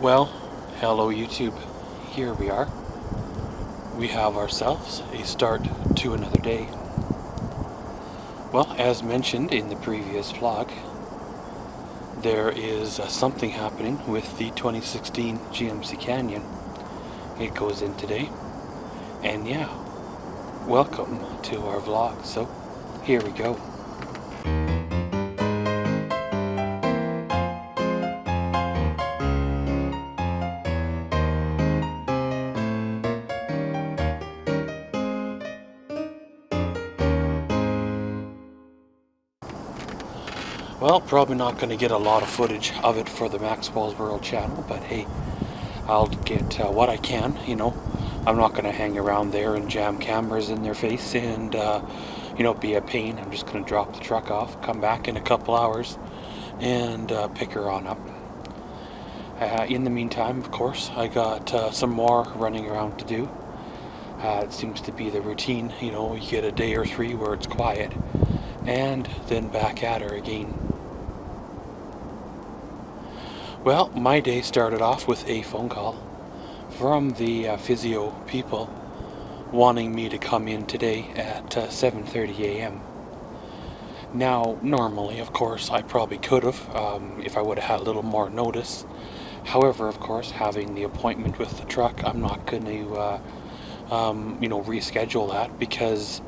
Well, hello YouTube. Here we are. We have ourselves a start to another day. Well, as mentioned in the previous vlog, there is something happening with the 2016 GMC Canyon. It goes in today. And yeah, welcome to our vlog. So, here we go. Well, probably not going to get a lot of footage of it for the Maxwell's World channel, but hey, I'll get what I can, you know. I'm not going to hang around there and jam cameras in their face and, be a pain. I'm just going to drop the truck off, come back in a couple hours, and pick her on up. In the meantime, of course, I got some more running around to do. It seems to be the routine, you get a day or three where it's quiet, and then back at her again. Well, my day started off with a phone call from the physio people wanting me to come in today at 7:30 a.m. Now, normally, of course, I probably could have if I would have had a little more notice. However, of course, having the appointment with the truck, I'm not going to, reschedule that because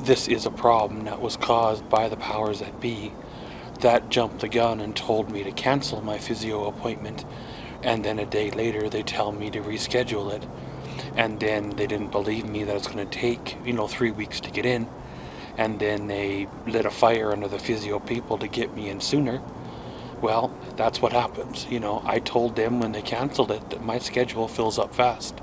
this is a problem that was caused by the powers that be that jumped the gun and told me to cancel my physio appointment, and then a day later they tell me to reschedule it, and then they didn't believe me that it's going to take 3 weeks to get in, and then they lit a fire under the physio people to get me in sooner. Well, that's what happens. I told them when they canceled it that my schedule fills up fast.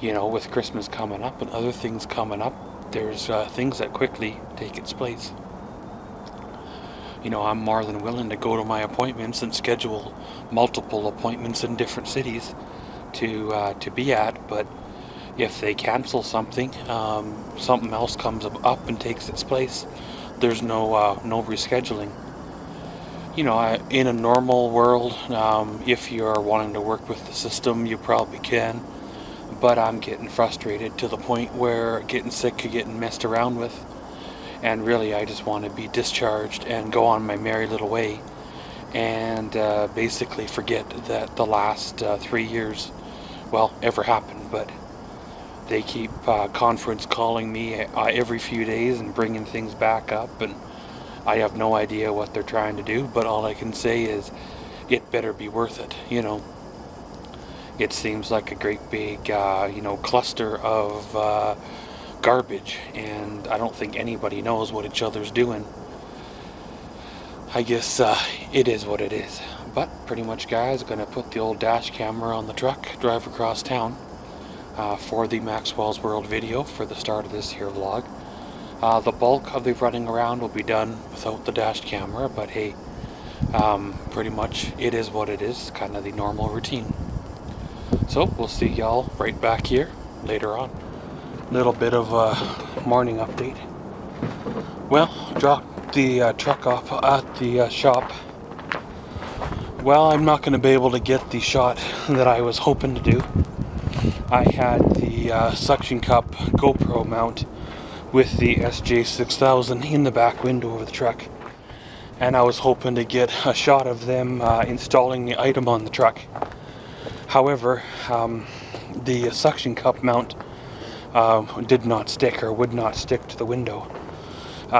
With Christmas coming up and other things coming up, there's things that quickly take its place. I'm more than willing to go to my appointments and schedule multiple appointments in different cities to be at, but if they cancel something, something else comes up and takes its place, there's no rescheduling. In a normal world, if you're wanting to work with the system, you probably can, but I'm getting frustrated to the point where getting sick of getting messed around with. And really, I just want to be discharged and go on my merry little way and basically forget that the last 3 years, ever happened. But they keep conference calling me every few days and bringing things back up, and I have no idea what they're trying to do, but all I can say is it better be worth it, It seems like a great big, cluster of garbage, and I don't think anybody knows what each other's doing. I guess it is what it is. But pretty much, guys, gonna put the old dash camera on the truck, drive across town for the Maxwell's World video for the start of this here vlog. The bulk of the running around will be done without the dash camera, but hey, pretty much it is what it is, kind of the normal routine. So we'll see y'all right back here later on. Little bit of a morning update. Well, dropped the truck off at the shop. Well, I'm not going to be able to get the shot that I was hoping to do. I had the suction cup GoPro mount with the SJ6000 in the back window of the truck, and I was hoping to get a shot of them installing the item on the truck. However, the suction cup mount did not stick, or would not stick to the window.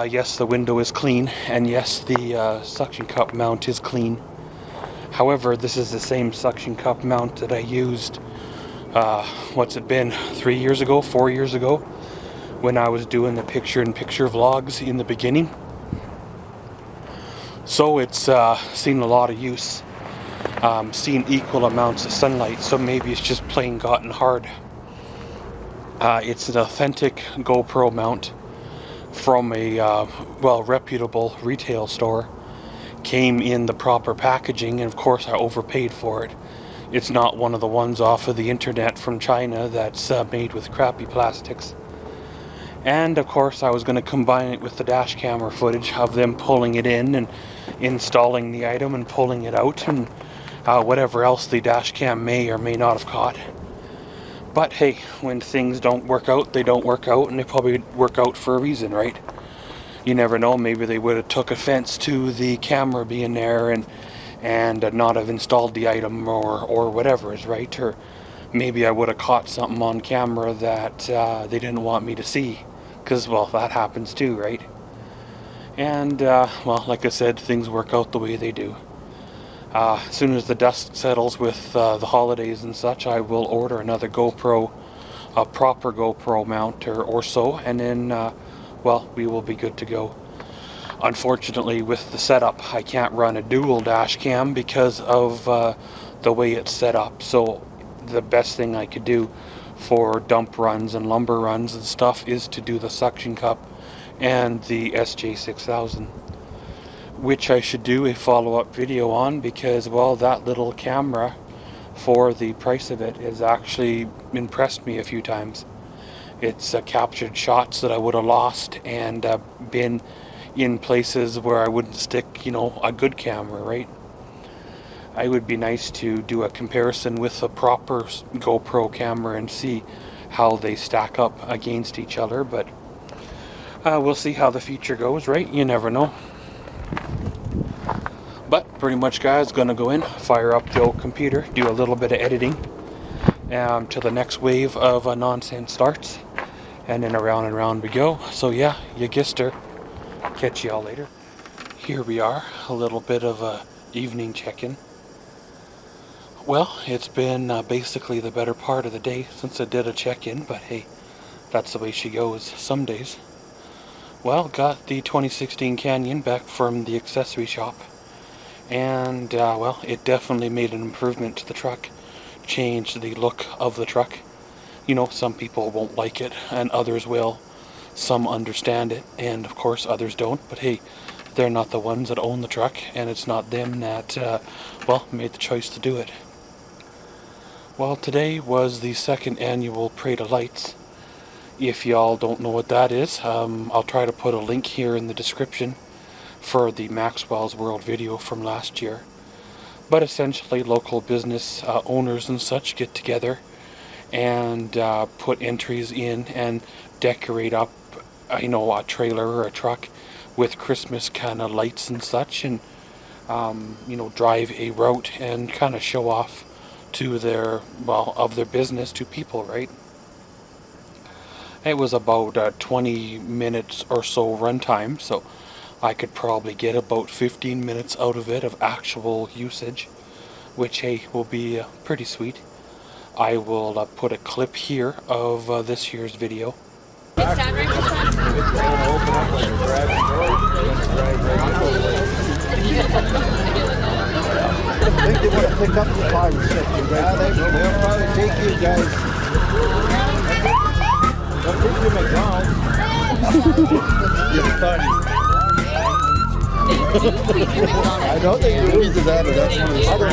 Yes, the window is clean, and yes, the suction cup mount is clean. However, this is the same suction cup mount that I used, what's it been, 3 years ago, 4 years ago, when I was doing the picture-in-picture vlogs in the beginning. So it's seen a lot of use, seen equal amounts of sunlight, so maybe it's just plain gotten hard. It's an authentic GoPro mount from a reputable retail store. Came in the proper packaging, and of course I overpaid for it. It's not one of the ones off of the internet from China that's made with crappy plastics. And of course I was going to combine it with the dash camera footage of them pulling it in and installing the item and pulling it out, and whatever else the dash cam may or may not have caught. But hey, when things don't work out, they don't work out, and they probably work out for a reason, right? You never know, maybe they would have took offense to the camera being there and not have installed the item or whatever is right, or maybe I would have caught something on camera that they didn't want me to see, because, well, that happens too, right? And, well, like I said, things work out the way they do. As soon as the dust settles with the holidays and such, I will order another GoPro, a proper GoPro mount or so, and then, well, we will be good to go. Unfortunately, with the setup, I can't run a dual dash cam because of the way it's set up. So the best thing I could do for dump runs and lumber runs and stuff is to do the suction cup and the SJ6000, which I should do a follow-up video on, because, well, that little camera, for the price of it, has actually impressed me a few times. It's captured shots that I would have lost, and been in places where I wouldn't stick, you know, a good camera, right? It would be nice to do a comparison with a proper GoPro camera and see how they stack up against each other, but we'll see how the future goes, right? You never know. But pretty much, guys, gonna go in, fire up the old computer, do a little bit of editing till the next wave of nonsense starts, and then around and around we go. So yeah, you guessed her. Catch y'all later. Here we are, a little bit of a evening check-in. Well, it's been basically the better part of the day since I did a check-in, but hey, that's the way she goes some days. Well, got the 2016 Canyon back from the accessory shop, and well, it definitely made an improvement to the truck, changed the look of the truck. You know, some people won't like it and others will. Some understand it, and of course others don't, but hey, they're not the ones that own the truck, and it's not them that, well, made the choice to do it. Well, today was the second annual Parade of Lights. If y'all don't know what that is, I'll try to put a link here in the description for the Maxwell's World video from last year. But essentially, local business owners and such get together and put entries in and decorate up, you know, a trailer or a truck with Christmas kind of lights and such, and you know, drive a route and kind of show off to their, well, of their business to people, right? It was about 20 minutes or so runtime, so I could probably get about 15 minutes out of it of actual usage, which, hey, will be pretty sweet. I will put a clip here of this year's video. It's down right I think they want to pick up the 5 or 6. They'll probably take you guys. They'll take you McDonald's. I don't think the movies is that, but that's one of the other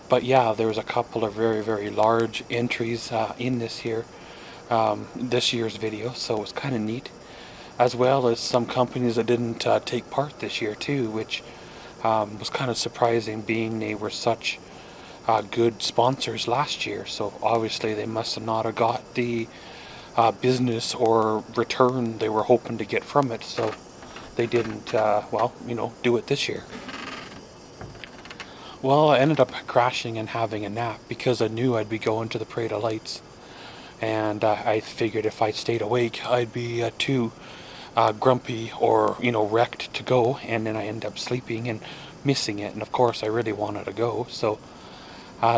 But yeah, there was a couple of very, very large entries in this year's video, so it was kind of neat, as well as some companies that didn't take part this year too, which was kind of surprising, being they were such good sponsors last year. So obviously they must have not have got the business or return they were hoping to get from it, so they didn't, well, you know, do it this year. Well, I ended up crashing and having a nap because I knew I'd be going to the Parade of Lights. and I figured if I stayed awake, I'd be too grumpy or, you know, wrecked to go, and then I end up sleeping and missing it. And of course, I really wanted to go, so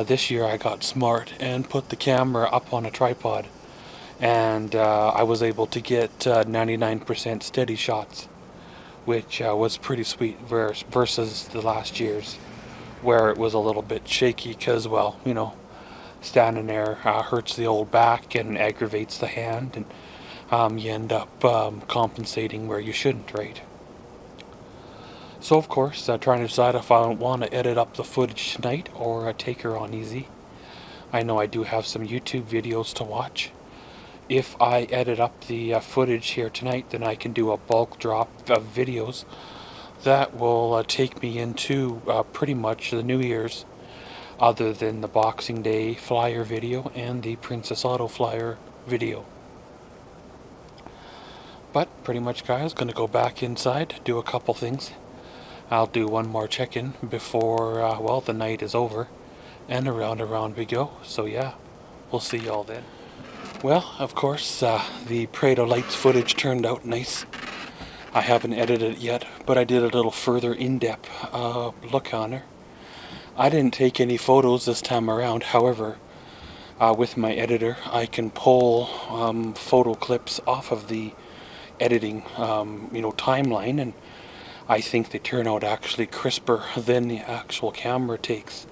this year I got smart and put the camera up on a tripod, and I was able to get 99% steady shots, which was pretty sweet versus the last year's, where it was a little bit shaky because, well, you know, standing there hurts the old back and aggravates the hand, and you end up compensating where you shouldn't, right? So of course, trying to decide if I want to edit up the footage tonight or take her on easy. I know I do have some YouTube videos to watch. If I edit up the footage here tonight, then I can do a bulk drop of videos that will take me into pretty much the New Year's, other than the Boxing Day flyer video and the Princess Auto flyer video. But pretty much, guys, gonna go back inside, do a couple things. I'll do one more check-in before, well, the night is over, and around we go. So yeah, we'll see y'all then. Well, of course, the Prado Lights footage turned out nice. I haven't edited it yet, but I did a little further in-depth look on her. I didn't take any photos this time around. However, with my editor, I can pull photo clips off of the editing, you know, timeline, and I think they turn out actually crisper than the actual camera takes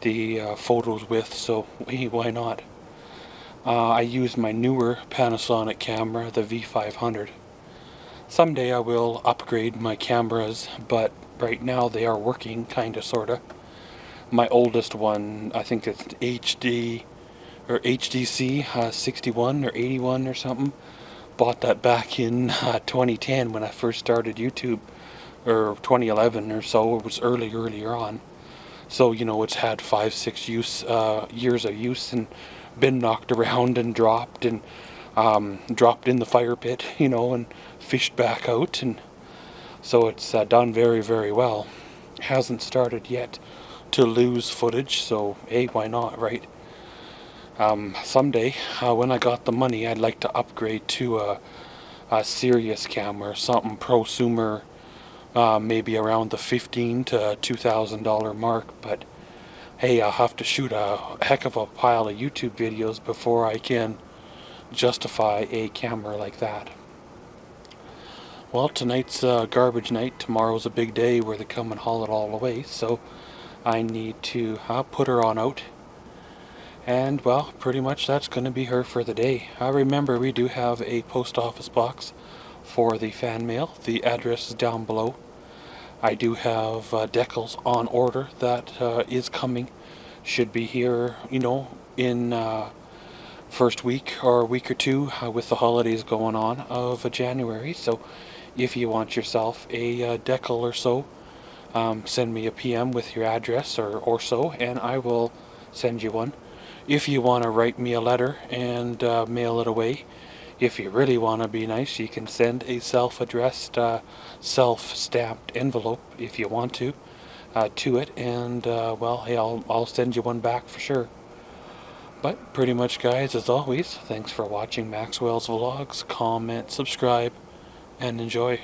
the photos with, so hey, why not? I use my newer Panasonic camera, the V500. Someday I will upgrade my cameras, but right now they are working, kinda, sorta. My oldest one, I think it's HD or HDC 61 or 81 or something. Bought that back in 2010 when I first started YouTube, or 2011 or so. It was earlier on. So, you know, it's had 5-6 years of use and been knocked around and dropped in the fire pit, you know, and fished back out, and so it's done very, very well. Hasn't started yet to lose footage, so hey, why not, right? Someday, when I got the money, I'd like to upgrade to a serious camera, something prosumer, maybe around the $15,000 to $2,000 mark, but hey, I'll have to shoot a heck of a pile of YouTube videos before I can justify a camera like that. Well, tonight's garbage night. Tomorrow's a big day where they come and haul it all away, so I need to put her on out. And, well, pretty much that's going to be her for the day. Remember, we do have a post office box for the fan mail. The address is down below. I do have decals on order that is coming. Should be here, you know, in first week or week or two with the holidays going on of January. So if you want yourself a decal or so, send me a PM with your address or so, and I will send you one. If you want to write me a letter and mail it away, if you really want to be nice, you can send a self-addressed, self-stamped envelope if you want to it, and well, hey, I'll send you one back for sure. But pretty much, guys, as always, thanks for watching Maxwell's Vlogs. Comment, subscribe, and enjoy.